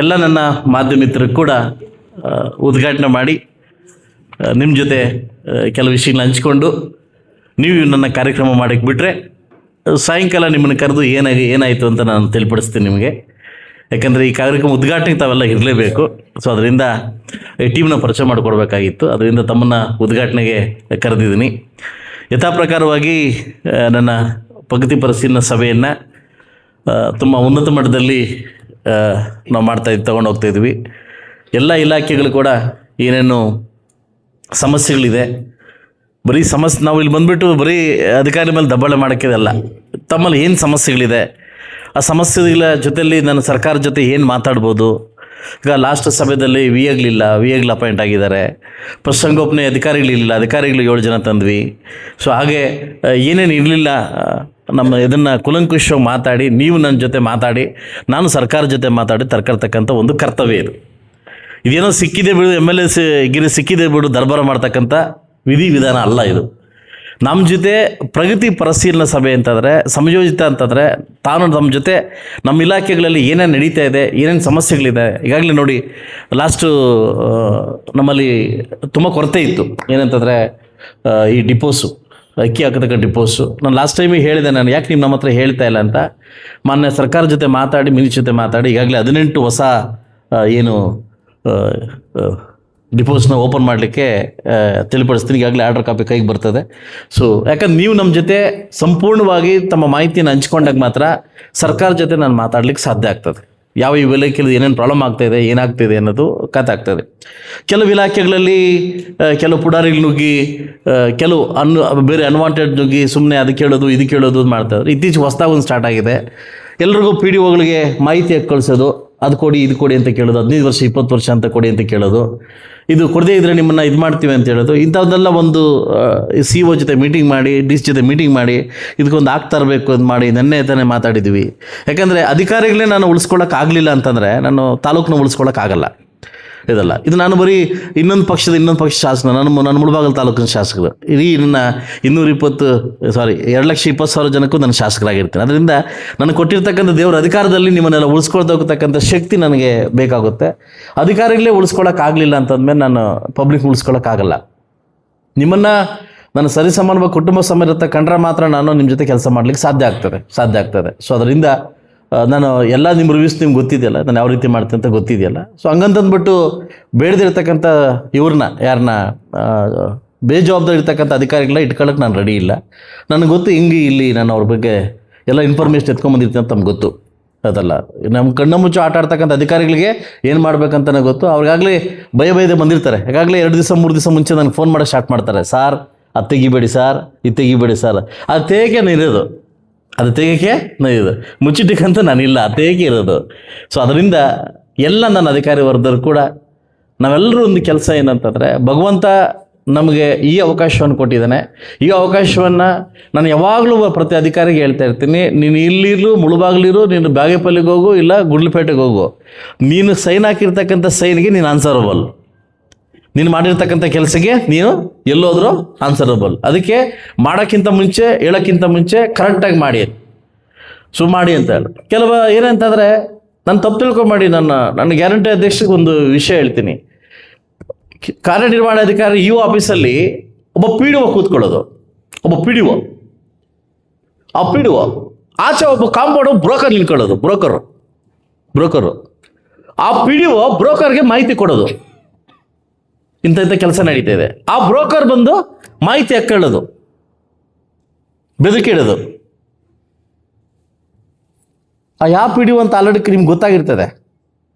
ಎಲ್ಲ ನನ್ನ ಮಾಧ್ಯಮಿತರು ಕೂಡ ಉದ್ಘಾಟನೆ ಮಾಡಿ ನಿಮ್ಮ ಜೊತೆ ಕೆಲವು ವಿಷಯಗಳನ್ನ ಹಂಚ್ಕೊಂಡು ನೀವು ನನ್ನ ಕಾರ್ಯಕ್ರಮ ಮಾಡಕ್ಕೆ ಬಿಟ್ಟರೆ ಸಾಯಂಕಾಲ ನಿಮ್ಮನ್ನು ಕರೆದು ಏನಾಯಿತು ಅಂತ ನಾನು ತಿಳಿಪಡಿಸ್ತೀನಿ ನಿಮಗೆ. ಯಾಕಂದರೆ ಈ ಕಾರ್ಯಕ್ರಮ ಉದ್ಘಾಟನೆಗೆ ತಾವೆಲ್ಲ ಇರಲೇಬೇಕು. ಸೊ ಅದರಿಂದ ಈ ಟೀಮ್ನ ಪರಿಚಯ ಮಾಡಿಕೊಡ್ಬೇಕಾಗಿತ್ತು. ಅದರಿಂದ ತಮ್ಮನ್ನು ಉದ್ಘಾಟನೆಗೆ ಕರೆದಿದ್ದೀನಿ. ಯಥಾಪ್ರಕಾರವಾಗಿ ನನ್ನ ಪ್ರಗತಿ ಪರಿಶೀಲನಾ ಸಭೆಯನ್ನು ತುಂಬ ಉನ್ನತ ಮಟ್ಟದಲ್ಲಿ ನಾವು ತಗೊಂಡು ಹೋಗ್ತಾಯಿದ್ವಿ. ಎಲ್ಲ ಇಲಾಖೆಗಳು ಕೂಡ ಏನೇನು ಸಮಸ್ಯೆಗಳಿದೆ, ಬರೀ ನಾವು ಇಲ್ಲಿ ಬಂದುಬಿಟ್ಟು ಬರೀ ಅಧಿಕಾರಿ ಮೇಲೆ ದಬ್ಬಾಳೆ ಮಾಡೋಕ್ಕಿದಲ್ಲ, ತಮ್ಮಲ್ಲಿ ಏನು ಸಮಸ್ಯೆಗಳಿದೆ ಆ ಸಮಸ್ಯೆಗಳ ಜೊತೆಯಲ್ಲಿ ನಾನು ಸರ್ಕಾರ ಜೊತೆ ಏನು ಮಾತಾಡ್ಬೋದು. ಈಗ ಲಾಸ್ಟ್ ಸಭೆಯಲ್ಲಿ ವಿ ಎಗಳು ಅಪಾಯಿಂಟ್ ಆಗಿದ್ದಾರೆ, ಪಶುಸಂಗೋಪನೆ ಅಧಿಕಾರಿಗಳು 7 ಜನ ತಂದ್ವಿ. ಸೊ ಹಾಗೆ ಏನೇನು ಇರಲಿಲ್ಲ ಇದನ್ನು ಕುಲಂಕುಷವಾಗಿ ಮಾತಾಡಿ, ನೀವು ನನ್ನ ಜೊತೆ ಮಾತಾಡಿ, ನಾನು ಸರ್ಕಾರ ಜೊತೆ ಮಾತಾಡಿ ತರ್ಕರ್ತಕ್ಕಂಥ ಒಂದು ಕರ್ತವ್ಯ ಇದು. ಇದೇನೋ ಸಿಕ್ಕಿದೆ ಬಿಡು MLA ಸಿಕ್ಕಿದೆ ಬಿಡು ದರ್ಬಾರ ಮಾಡ್ತಕ್ಕಂಥ ವಿಧಾನ ಅಲ್ಲ ಇದು. ನಮ್ಮ ಜೊತೆ ಪ್ರಗತಿ ಪರಿಶೀಲನಾ ಸಭೆ ಅಂತಂದರೆ ಸಂಯೋಜಿತ ಅಂತಂದರೆ ನಮ್ಮ ಜೊತೆ ನಮ್ಮ ಇಲಾಖೆಗಳಲ್ಲಿ ಏನೇನು ನಡೀತಾ ಇದೆ, ಏನೇನು ಸಮಸ್ಯೆಗಳಿದೆ. ಈಗಾಗಲೇ ನೋಡಿ ಲಾಸ್ಟು ನಮ್ಮಲ್ಲಿ ತುಂಬ ಕೊರತೆ ಇತ್ತು. ಏನಂತಂದರೆ ಈ ಡಿಪೋಸು, ಅಕ್ಕಿ ಹಾಕತಕ್ಕ ಡಿಪೋಸು. ನಾನು ಲಾಸ್ಟ್ ಟೈಮಿಗೆ ಹೇಳಿದೆ, ನಾನು ಯಾಕೆ ನೀವು ನಮ್ಮ ಹತ್ರ ಹೇಳ್ತಾ ಇಲ್ಲ ಅಂತ. ಮಾನ್ಯ ಸರ್ಕಾರ ಜೊತೆ ಮಾತಾಡಿ, ಮಿನಿಸ್ಟ್ರ್ ಜೊತೆ ಮಾತಾಡಿ ಈಗಾಗಲೇ 18 ಹೊಸ ಡಿಪೋಸ್ನ ಓಪನ್ ಮಾಡಲಿಕ್ಕೆ ತಿಳಿಪಡಿಸ್ತೀನಿ. ಈಗಾಗಲೇ ಆರ್ಡರ್ ಕಾಪಿ ಕೈಗೆ ಬರ್ತದೆ. ಸೊ ಯಾಕಂದ್ರೆ ನೀವು ನಮ್ಮ ಜೊತೆ ಸಂಪೂರ್ಣವಾಗಿ ತಮ್ಮ ಮಾಹಿತಿಯನ್ನು ಹಂಚ್ಕೊಂಡಾಗ ಮಾತ್ರ ಸರ್ಕಾರ ಜೊತೆ ನಾನು ಮಾತಾಡ್ಲಿಕ್ಕೆ ಸಾಧ್ಯ ಆಗ್ತದೆ. ಯಾವ ಇಲಾಖೆಯಲ್ಲಿ ಏನೇನು ಪ್ರಾಬ್ಲಮ್ ಆಗ್ತಾಯಿದೆ, ಏನಾಗ್ತಿದೆ ಅನ್ನೋದು ಆಗ್ತದೆ. ಕೆಲವು ಇಲಾಖೆಗಳಲ್ಲಿ ಕೆಲವು ಪುಡಾರಿಗಳು ನುಗ್ಗಿ, ಕೆಲವು ಬೇರೆ ಅನ್ವಾಂಟೆಡ್ ನುಗ್ಗಿ ಸುಮ್ಮನೆ ಅದಕ್ಕೆ ಹೇಳೋದು ಇದಕ್ಕೆ ಹೇಳೋದು ಮಾಡ್ತಾಯಿದ್ರು. ಇತ್ತೀಚೆಗೆ ಹೊಸದಾಗಿ ಒಂದು ಸ್ಟಾರ್ಟ್ ಆಗಿದೆ. ಎಲ್ರಿಗೂ PDOಗಳಿಗೆ ಮಾಹಿತಿ ಕಳಿಸೋದು, ಅದು ಕೊಡಿ ಇದು ಕೊಡಿ ಅಂತ ಕೇಳೋದು, 15 ವರ್ಷ 20 ವರ್ಷ ಅಂತ ಕೊಡಿ ಅಂತ ಕೇಳೋದು, ಇದು ಕೊಡದೇ ಇದ್ದರೆ ನಿಮ್ಮನ್ನು ಇದು ಮಾಡ್ತೀವಿ ಅಂತ ಹೇಳೋದು. ಇಂಥದ್ದೆಲ್ಲ ಒಂದು CO ಜೊತೆ ಮೀಟಿಂಗ್ ಮಾಡಿ, DC ಜೊತೆ ಮೀಟಿಂಗ್ ಮಾಡಿ ಇದಕ್ಕೊಂದು ಆಗ್ತಾ ಇರಬೇಕು ಅಂತ ಮಾಡಿ ತಾನೇ ಮಾತಾಡಿದ್ವಿ. ಯಾಕಂದರೆ ಅಧಿಕಾರಿಗಳೇ ನಾನು ಉಳಿಸ್ಕೊಳ್ಳೋಕ್ಕಾಗಲಿಲ್ಲ ಅಂತಂದರೆ ನಾನು ತಾಲೂಕನ್ನ ಉಳಿಸ್ಕೊಳ್ಳೋಕ್ಕಾಗಲ್ಲ. ಇದು ನಾನು ಬರೀ ಇನ್ನೊಂದು ಪಕ್ಷ ಶಾಸಕ, ನನ್ನ ಮುಳಬಾಗಲ್ ತಾಲೂಕಿನ ಶಾಸಕರು. ಇಡೀ ನನ್ನ 2,20,000 ಜನಕ್ಕೂ ನಾನು ಶಾಸಕರಾಗಿರ್ತೀನಿ. ಅದರಿಂದ ನನಗೆ ಕೊಟ್ಟಿರ್ತಕ್ಕಂಥ ದೇವರ ಅಧಿಕಾರದಲ್ಲಿ ನಿಮ್ಮನ್ನೆಲ್ಲ ಉಳಿಸ್ಕೊಳ್ತಕ್ಕಂಥ ಶಕ್ತಿ ನನಗೆ ಬೇಕಾಗುತ್ತೆ. ಅಧಿಕಾರಿಗಳೇ ಉಳಿಸ್ಕೊಳ್ಳೋಕ್ಕಾಗಲಿಲ್ಲ ಅಂತಂದಮೇಲೆ ನಾನು ಪಬ್ಲಿಕ್ ಉಳಿಸ್ಕೊಳ್ಳೋಕ್ಕಾಗಲ್ಲ. ನಿಮ್ಮನ್ನು ನಾನು ಸರಿಸಮಾನವಾಗಿ ಕುಟುಂಬ ಸಮೇತ ಕಂಡ್ರೆ ಮಾತ್ರ ನಾನು ನಿಮ್ಮ ಜೊತೆ ಕೆಲಸ ಮಾಡಲಿಕ್ಕೆ ಸಾಧ್ಯ ಆಗ್ತದೆ. ಸೊ ಅದರಿಂದ ನಾನು ಎಲ್ಲ ನಿಮ್ಮ ರಿವ್ಯೂಸ್ ನಿಮ್ಗೆ ಗೊತ್ತಿದೆಯಲ್ಲ, ನಾನು ಯಾವ ರೀತಿ ಮಾಡ್ತೀನಿ ಅಂತ ಗೊತ್ತಿದೆಯಲ್ಲ. ಸೊ ಹಂಗಂತಂದ್ಬಿಟ್ಟು ಬೇಡದಿರ್ತಕ್ಕಂಥ ಯಾರನ್ನ ಬೇಜವಾಬ್ದಾರಿ ಇರ್ತಕ್ಕಂಥ ಅಧಿಕಾರಿಗಳನ್ನ ಇಟ್ಕೊಳ್ಳೋಕೆ ನಾನು ರೆಡಿ ಇಲ್ಲ. ನನಗೆ ಗೊತ್ತು ಇಲ್ಲಿ ನಾನು ಅವ್ರ ಬಗ್ಗೆ ಎಲ್ಲ ಇನ್ಫಾರ್ಮೇಷನ್ ಎತ್ಕೊಂಡ್ಬಂದಿರ್ತೀನಿ ಅಂತ ನಮ್ಗೆ ಗೊತ್ತು. ಅದಲ್ಲ, ನಮ್ಮ ಕಣ್ಣ ಮುಚ್ಚು ಆಟ ಆಡ್ತಕ್ಕಂಥ ಅಧಿಕಾರಿಗಳಿಗೆ ಏನು ಮಾಡ್ಬೇಕಂತಲೇ ಗೊತ್ತು. ಅವ್ರಿಗಾಗಲೇ ಭಯದೇ ಬಂದಿರ್ತಾರೆ. ಈಗಾಗಲೇ 2 ದಿವಸ 3 ದಿವಸ ಮುಂಚೆ ನನಗೆ ಫೋನ್ ಮಾಡೋಕ್ಕೆ ಸ್ಟಾರ್ಟ್ ಮಾಡ್ತಾರೆ. ಸಾರ್ ಅದು ತೆಗಿಬೇಡಿ ಸಾರ್, ಇದು ತೆಗಿಬೇಡಿ ಸರ್. ಅದು ತೆಗೆಯೋಕ್ಕೆ ಇದು ಮುಚ್ಚಿಟ್ಟಕ್ಕಂತ ನಾನಿಲ್ಲ, ಅದೇಕೆ ಇರೋದು. ಸೊ ಅದರಿಂದ ಎಲ್ಲ ನನ್ನ ಅಧಿಕಾರಿ ವರ್ಗದವರು ಕೂಡ ನಾವೆಲ್ಲರೂ ಒಂದು ಕೆಲಸ ಏನಂತಂದರೆ, ಭಗವಂತ ನಮಗೆ ಈ ಅವಕಾಶವನ್ನು ಕೊಟ್ಟಿದ್ದಾನೆ. ಈ ಅವಕಾಶವನ್ನು ನಾನು ಯಾವಾಗಲೂ ಪ್ರತಿ ಅಧಿಕಾರಿಗೆ ಹೇಳ್ತಾ ಇರ್ತೀನಿ, ನೀನು ಇಲ್ಲಿರು ಮುಳುಬಾಗ್ಲಿರು, ನೀನು ಬಾಗೇಪಲ್ಲಿಗೆ ಹೋಗು, ಇಲ್ಲ ಗುಂಡ್ಲುಪೇಟೆಗೆ ಹೋಗು, ನೀನು ಸೈನ್ ಹಾಕಿರ್ತಕ್ಕಂಥ ಸೈನ್ಗೆ ನೀನು ಆನ್ಸರಬಲ್. ನೀನು ಮಾಡಿರ್ತಕ್ಕಂಥ ಕೆಲಸಕ್ಕೆ ನೀನು ಎಲ್ಲೋದ್ರೂ ಆನ್ಸರಬಲ್. ಅದಕ್ಕೆ ಮಾಡೋಕ್ಕಿಂತ ಮುಂಚೆ, ಹೇಳೋಕ್ಕಿಂತ ಮುಂಚೆ ಕರೆಕ್ಟಾಗಿ ಮಾಡಿ ಅಂತ ಹೇಳಿ. ಕೆಲವು ಏನಂತಂದರೆ, ನಾನು ತಪ್ಪು ತಿಳ್ಕೊಂಬೇಡಿ, ನನ್ನ ಗ್ಯಾರಂಟಿ ಅಧ್ಯಕ್ಷರಿಗೆ ಒಂದು ವಿಷಯ ಹೇಳ್ತೀನಿ. ಕಾರ್ಯನಿರ್ವಹಣಾಧಿಕಾರಿ EO ಆಫೀಸಲ್ಲಿ ಒಬ್ಬ PDO ಕೂತ್ಕೊಳ್ಳೋದು, ಒಬ್ಬ PDO. ಆ PDO ಆಚೆ ಒಬ್ಬ ಕಾಂಪೌಂಡ್ ಬ್ರೋಕರ್ ನಿಲ್ಕೊಳ್ಳೋದು, ಬ್ರೋಕರು. ಆ PDO ಬ್ರೋಕರ್ಗೆ ಮಾಹಿತಿ ಕೊಡೋದು, ಇಂಥ ಕೆಲಸ ನಡೀತಾ ಇದೆ. ಆ ಬ್ರೋಕರ್ ಬಂದು ಮಾಹಿತಿ ಹಾಕೊಳ್ಳೋದು, ಬೆದಕಿಡೋದು. ಆ ಯಾವ PDO ಅಂತ ಆಲ್ರೆಡಿ ನಿಮ್ಗೆ ಗೊತ್ತಾಗಿರ್ತದೆ,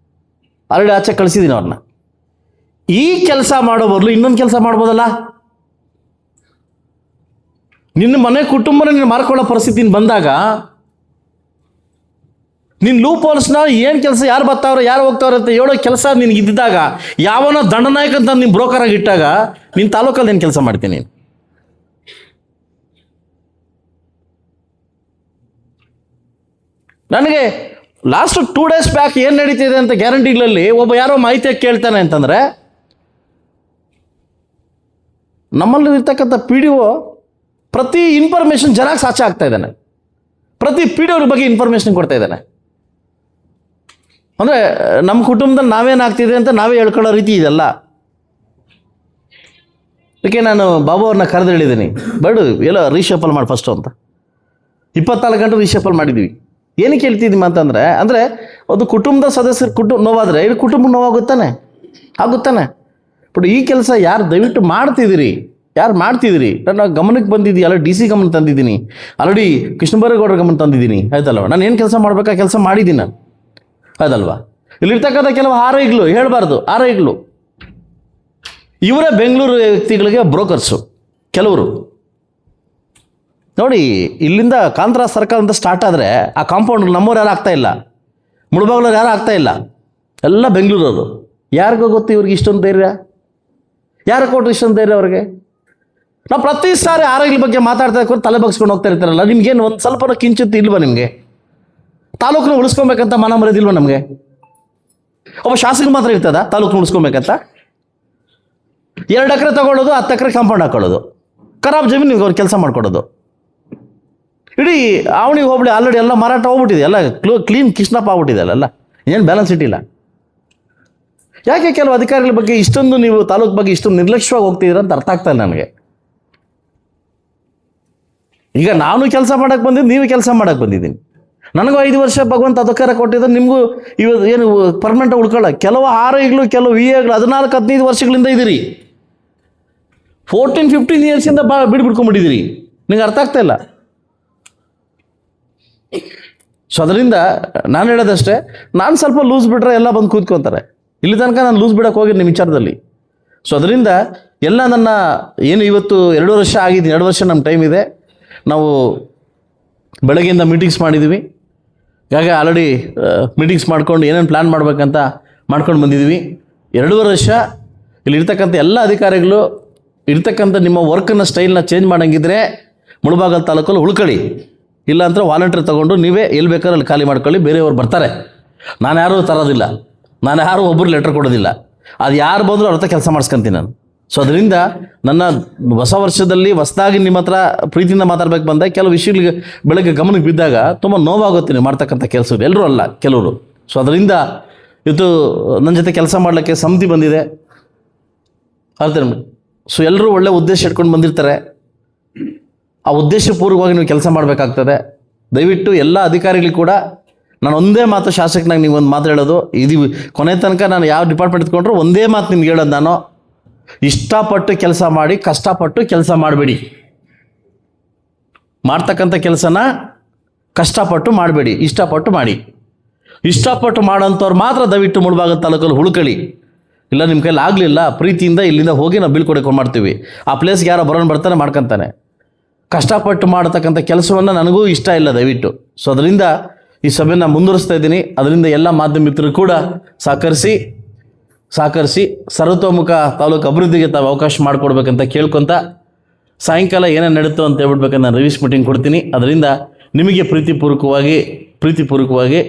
ಆಲ್ರೆಡಿ ಆಚೆ ಕಳಿಸಿದ್ದೀನಿ ಅವ್ರನ್ನ. ಈ ಕೆಲಸ ಮಾಡೋ ಬದಲು ಇನ್ನೊಂದು ಕೆಲಸ ಮಾಡ್ಬೋದಲ್ಲ. ನಿನ್ನ ಮನೆ ಕುಟುಂಬನ ನೀನು ಮಾರ್ಕೊಳ್ಳೋ ಪರಿಸ್ಥಿತಿ ಬಂದಾಗ ನಿನ್ನ ಲೂಪ್ ಹೋಲ್ಸ್ನ ಏನು ಕೆಲಸ, ಯಾರು ಬರ್ತಾವ್ರೆ ಯಾರು ಹೋಗ್ತಾವ್ರೆ ಅಂತ ಹೇಳೋ ಕೆಲಸ ನಿನಗೆ ಇದ್ದಾಗ, ಯಾವನೋ ದಂಡನಾಯಕ ಅಂತ ನೀನು ಬ್ರೋಕರಾಗಿ ಇಟ್ಟಾಗ ನಿನ್ನ ತಾಲೂಕಲ್ಲಿ ಏನು ಕೆಲಸ ಮಾಡ್ತೀನಿ. ನನಗೆ ಲಾಸ್ಟ್ 2 days ಬ್ಯಾಕ್ ಏನು ನಡೀತಿದೆ ಅಂತ ಗ್ಯಾರಂಟಿಗಳಲ್ಲಿ ಒಬ್ಬ ಯಾರೋ ಮಾಹಿತಿ ಕೇಳ್ತಾನೆ ಅಂತಂದರೆ, ನಮ್ಮಲ್ಲಿ ಇರ್ತಕ್ಕಂಥ PDO ಪ್ರತಿ ಇನ್ಫಾರ್ಮೇಷನ್ ಜೆರಾಕ್ಸ್ ಆಚೆ ಆಗ್ತಾ ಇದ್ದಾನೆ, ಪ್ರತಿ PDO ಬಗ್ಗೆ ಇನ್ಫಾರ್ಮೇಷನ್ ಕೊಡ್ತಾ ಇದ್ದಾನೆ. ಅಂದರೆ ನಮ್ಮ ಕುಟುಂಬದಲ್ಲಿ ನಾವೇನಾಗ್ತಿದೆ ಅಂತ ನಾವೇ ಹೇಳ್ಕೊಳ್ಳೋ ರೀತಿ ಇದೆಲ್ಲ. ಅದಕ್ಕೆ ನಾನು ಬಾಬು ಅವ್ರನ್ನ ಕರೆದು ಹೇಳಿದ್ದೀನಿ, ಬೇಡು ಎಲ್ಲ ರೀಶಫಲ್ ಮಾಡಿ ಫಸ್ಟು ಅಂತ. 24 ಗಂಟೆ ರೀಶಫಲ್ ಮಾಡಿದ್ವಿ. ಏನಕ್ಕೆ ಹೇಳ್ತಿದ್ದೀವಿ ಅಂತಂದರೆ, ಅಂದರೆ ಅದು ಕುಟುಂಬದ ಸದಸ್ಯರು ನೋವಾದರೆ ಇದು ಕುಟುಂಬ ನೋವಾಗುತ್ತಾನೆ, ಆಗುತ್ತಾನೆ. ಬಟ್ ಈ ಕೆಲಸ ಯಾರು ದಯವಿಟ್ಟು ಮಾಡ್ತಿದ್ದೀರಿ ನನ್ನ ಗಮನಕ್ಕೆ ಬಂದಿದ್ದೀವಿ. ಅಲ್ಲ DC ಗಮನ ತಂದಿದ್ದೀನಿ, ಆಲ್ರೆಡಿ ಕೃಷ್ಣಬೈರೇಗೌಡರ ಗಮನ ತಂದಿದ್ದೀನಿ, ಆಯ್ತಲ್ವ. ನಾನು ಏನು ಕೆಲಸ ಮಾಡಬೇಕಾ ಕೆಲಸ ಮಾಡಿದ್ದೀನಿ ನಾನು, ಆಯ್ತಲ್ವಾ. ಇಲ್ಲಿರ್ತಕ್ಕಂಥ ಕೆಲವು ಆರೈಗಳು ಹೇಳಬಾರ್ದು, ಆರೈಗಳು ಇವರೇ ಬೆಂಗಳೂರು ವ್ಯಕ್ತಿಗಳಿಗೆ ಬ್ರೋಕರ್ಸು ಕೆಲವರು. ನೋಡಿ, ಇಲ್ಲಿಂದ ಕಾಂತರಾಜ ಸರ್ಕಲ್ ಅಂತ ಸ್ಟಾರ್ಟ್ ಆದರೆ ಆ ಕಾಂಪೌಂಡ್ ನಮ್ಮವ್ರು ಯಾರು ಆಗ್ತಾ ಇಲ್ಲ, ಮುಳಬಾಗ್ಲವ್ರು ಯಾರು ಆಗ್ತಾ ಇಲ್ಲ, ಎಲ್ಲ ಬೆಂಗಳೂರವರು. ಯಾರಿಗೋ ಗೊತ್ತು ಇವ್ರಿಗೆ ಇಷ್ಟೊಂದು ಧೈರ್ಯ, ಯಾರು ಕೊಟ್ಟರು ಇಷ್ಟೊಂದು ಧೈರ್ಯ ಅವ್ರಿಗೆ? ನಾವು ಪ್ರತಿ ಸಾರಿ ಆರೋಗ್ಯ ಬಗ್ಗೆ ಮಾತಾಡ್ತಾ ತಲೆ ಬಗ್ಸ್ಕೊಂಡು ಹೋಗ್ತಾ ಇರ್ತಾರಲ್ಲ, ನಿಮ್ಗೇನು ಒಂದು ಸ್ವಲ್ಪ ಕಿಂಚಿತ್ತು ಇಲ್ವಾ? ನಿಮಗೆ ತಾಲೂಕನ್ನ ಉಳಿಸ್ಕೊಬೇಕಂತ ಮನ ಮರೆದಿಲ್ವ ನಮಗೆ? ಒಬ್ಬ ಶಾಸಕ ಮಾತ್ರ ಇರ್ತದ ತಾಲೂಕನ್ನ ಉಳಿಸ್ಕೊಬೇಕಂತ? 2 ಎಕರೆ ತಗೊಳ್ಳೋದು, 10 ಎಕರೆ ಕಾಂಪೌಂಡ್ ಹಾಕೊಳ್ಳೋದು, ಖರಾಬ್ ಜಮೀನಿಗೆ ಅವ್ರು ಕೆಲಸ ಮಾಡ್ಕೊಡೋದು. ಇಡೀ ಅವನಿಗೆ ಹೋಗ್ಬಿಡಿ ಆಲ್ರೆಡಿ ಎಲ್ಲ ಮಾರಾಟ ಹೋಗ್ಬಿಟ್ಟಿದೆ, ಎಲ್ಲ ಕ್ಲೀನ್ ಕಿಸ್ನಪ್ ಆಗ್ಬಿಟ್ಟಿದೆ ಅಲ್ಲ, ಏನು ಬ್ಯಾಲೆನ್ಸ್ ಇಟ್ಟಿಲ್ಲ. ಯಾಕೆ ಕೆಲವು ಅಧಿಕಾರಿಗಳ ಬಗ್ಗೆ ಇಷ್ಟೊಂದು ನೀವು ತಾಲೂಕು ಬಗ್ಗೆ ಇಷ್ಟೊಂದು ನಿರ್ಲಕ್ಷ್ಯವಾಗಿ ಹೋಗ್ತಿದ್ದೀರ ಅಂತ ಅರ್ಥ ಆಗ್ತಾ ಇಲ್ಲ ನನಗೆ. ಈಗ ನಾನು ಕೆಲಸ ಮಾಡೋಕ್ಕೆ ಬಂದಿದ್ದು, ನೀವು ಕೆಲಸ ಮಾಡೋಕ್ಕೆ ಬಂದಿದ್ದೀನಿ. ನನಗೂ 5 ವರ್ಷ ಭಗವಂತ ಅಧಿಕಾರ ಕೊಟ್ಟಿದ್ದರೆ, ನಿಮಗೂ ಇವತ್ತು ಏನು ಪರ್ಮನೆಂಟ್ ಉಳ್ಕೊಳ್ಳೋ ಕೆಲವು ಆರೋಗ್ಯಗಳು, ಕೆಲವು VAಗಳು 14-15 ವರ್ಷಗಳಿಂದ ಇದ್ದೀರಿ. 14-15 ಇಯರ್ಸಿಂದ ಬಿಡ್ಬಿಡ್ಕೊಂಡ್ಬಿಟ್ಟಿದ್ದೀರಿ. ನಿಂಗೆ ಅರ್ಥ ಆಗ್ತಾ ಇಲ್ಲ. ಸೊ ಅದರಿಂದ ನಾನು ಹೇಳೋದಷ್ಟೇ, ನಾನು ಸ್ವಲ್ಪ ಲೂಸ್ ಬಿಟ್ರೆ ಎಲ್ಲ ಬಂದು ಕೂತ್ಕೊತಾರೆ. ಇಲ್ಲಿ ತನಕ ನಾನು ಲೂಸ್ ಬಿಡೋಕೆ ಹೋಗಿದ್ದು ನಿಮ್ಮ ವಿಚಾರದಲ್ಲಿ. ಸೊ ಅದರಿಂದ ಎಲ್ಲ ನನ್ನ ಏನು ಇವತ್ತು 2 ವರ್ಷ ಆಗಿದ್ದೀನಿ, 2 ವರ್ಷ ನಮ್ಮ ಟೈಮ್ ಇದೆ. ನಾವು ಬೆಳಗ್ಗೆಯಿಂದ ಮೀಟಿಂಗ್ಸ್ ಮಾಡಿದ್ದೀವಿ. ಈಗ ಆಲ್ರೆಡಿ ಮೀಟಿಂಗ್ಸ್ ಮಾಡ್ಕೊಂಡು ಏನೇನು ಪ್ಲ್ಯಾನ್ ಮಾಡಬೇಕಂತ ಮಾಡ್ಕೊಂಡು ಬಂದಿದ್ದೀವಿ. 2.5 ವರ್ಷ ಇಲ್ಲಿ ಇರ್ತಕ್ಕಂಥ ಎಲ್ಲ ಅಧಿಕಾರಿಗಳು ಇರ್ತಕ್ಕಂಥ ನಿಮ್ಮ ವರ್ಕನ್ನು ಸ್ಟೈಲ್ನ ಚೇಂಜ್ ಮಾಡೋಂಗಿದ್ರೆ ಮುಳಬಾಗಲ್ ತಾಲೂಕಲ್ಲಿ ಉಳ್ಕೊಳ್ಳಿ. ಇಲ್ಲಾಂದ್ರೆ ವಾಲಂಟಿಯರ್ ತೊಗೊಂಡು ನೀವೇ ಎಲ್ಲಿ ಬೇಕಾದ್ರೆ ಅಲ್ಲಿ ಖಾಲಿ ಮಾಡ್ಕೊಳ್ಳಿ, ಬೇರೆಯವ್ರು ಬರ್ತಾರೆ. ನಾನು ಯಾರೂ ತರೋದಿಲ್ಲ, ನಾನು ಯಾರೂ ಒಬ್ಬರು ಲೆಟ್ರ್ ಕೊಡೋದಿಲ್ಲ. ಅದು ಯಾರು ಬಂದರೂ ಅವ್ರ ಹತ್ರ ಕೆಲಸ ಮಾಡಿಸ್ಕೊಂತೀನಿ ನಾನು. ಸೊ ಅದರಿಂದ ನನ್ನ ಹೊಸ ವರ್ಷದಲ್ಲಿ ಹೊಸದಾಗಿ ನಿಮ್ಮ ಹತ್ರ ಪ್ರೀತಿಯಿಂದ ಮಾತಾಡ್ಬೇಕು ಬಂದ ಕೆಲವು ವಿಷಯಗಳಿಗೆ ಬೆಳಗ್ಗೆ ಗಮನಕ್ಕೆ ಬಿದ್ದಾಗ ತುಂಬ ನೋವಾಗುತ್ತೆ ನೀವು ಮಾಡ್ತಕ್ಕಂಥ ಕೆಲಸಗಳು. ಎಲ್ಲರೂ ಅಲ್ಲ, ಕೆಲವರು. ಸೊ ಅದರಿಂದ ಇವತ್ತು ನನ್ನ ಜೊತೆ ಕೆಲಸ ಮಾಡಲಿಕ್ಕೆ ಸಮಿತಿ ಬಂದಿದೆ, ಅರ್ಥ. ಸೊ ಎಲ್ಲರೂ ಒಳ್ಳೆ ಉದ್ದೇಶ ಇಟ್ಕೊಂಡು ಬಂದಿರ್ತಾರೆ. ಆ ಉದ್ದೇಶಪೂರ್ವಕವಾಗಿ ನೀವು ಕೆಲಸ ಮಾಡಬೇಕಾಗ್ತದೆ. ದಯವಿಟ್ಟು ಎಲ್ಲ ಅಧಿಕಾರಿಗಳು ಕೂಡ ನಾನು ಒಂದೇ ಮಾತು ಶಾಸಕನಾಗಿ ನೀವು ಒಂದು ಮಾತು ಹೇಳೋದು, ಇದು ಕೊನೆ ತನಕ ನಾನು ಯಾವ ಡಿಪಾರ್ಟ್ಮೆಂಟ್ ಇಟ್ಕೊಂಡ್ರು ಒಂದೇ ಮಾತು ನಿಮ್ಗೆ ಹೇಳೋದು, ನಾನು ಇಷ್ಟಪಟ್ಟು ಕೆಲಸ ಮಾಡಿ, ಕಷ್ಟಪಟ್ಟು ಕೆಲಸ ಮಾಡಬೇಡಿ. ಮಾಡ್ತಕ್ಕಂಥ ಕೆಲಸನ ಕಷ್ಟಪಟ್ಟು ಮಾಡಬೇಡಿ, ಇಷ್ಟಪಟ್ಟು ಮಾಡಿ. ಇಷ್ಟಪಟ್ಟು ಮಾಡೋಂಥವ್ರು ಮಾತ್ರ ದಯವಿಟ್ಟು ಮುಳಬಾಗಲ್ ತಾಲೂಕಲ್ಲಿ ಉಳ್ಕೊಳ್ಳಿ. ಇಲ್ಲ ನಿಮ್ಮ ಕೈಲಿ ಆಗಲಿಲ್ಲ, ಪ್ರೀತಿಯಿಂದ ಇಲ್ಲಿಂದ ಹೋಗಿ ನಾವು ಬಿಲ್ ಕೊಡೋಕೆ ಮಾಡ್ತೀವಿ. ಆ ಪ್ಲೇಸ್ಗೆ ಯಾರೋ ಬರ್ತಾನೆ ಮಾಡ್ಕೊತಾನೆ. ಕಷ್ಟಪಟ್ಟು ಮಾಡತಕ್ಕಂಥ ಕೆಲಸವನ್ನು ನನಗೂ ಇಷ್ಟ ಇಲ್ಲ ದಯವಿಟ್ಟು. ಸೊ ಅದರಿಂದ ಈ ಸಭೆಯನ್ನು ಮುಂದುವರಿಸ್ತಾ ಇದ್ದೀನಿ. ಅದರಿಂದ ಎಲ್ಲ ಮಾಧ್ಯಮ ಮಿತ್ರರು ಕೂಡ ಸಹಕರಿಸಿ ಸರ್ವತೋಮುಖ ತಾಲೂಕು ಅಭಿವೃದ್ಧಿಗೆ ತಾವು ಅವಕಾಶ ಮಾಡಿಕೊಡ್ಬೇಕಂತ ಕೇಳ್ಕೊತ, ಸಾಯಂಕಾಲ ಏನೇನು ನಡೀತು ಅಂತ ಹೇಳ್ಬಿಡ್ಬೇಕಂತ ನಾನು ರಿವ್ಯೂಸ್ ಮೀಟಿಂಗ್ ಕೊಡ್ತೀನಿ. ಅದರಿಂದ ನಿಮಗೆ ಪ್ರೀತಿಪೂರ್ವಕವಾಗಿ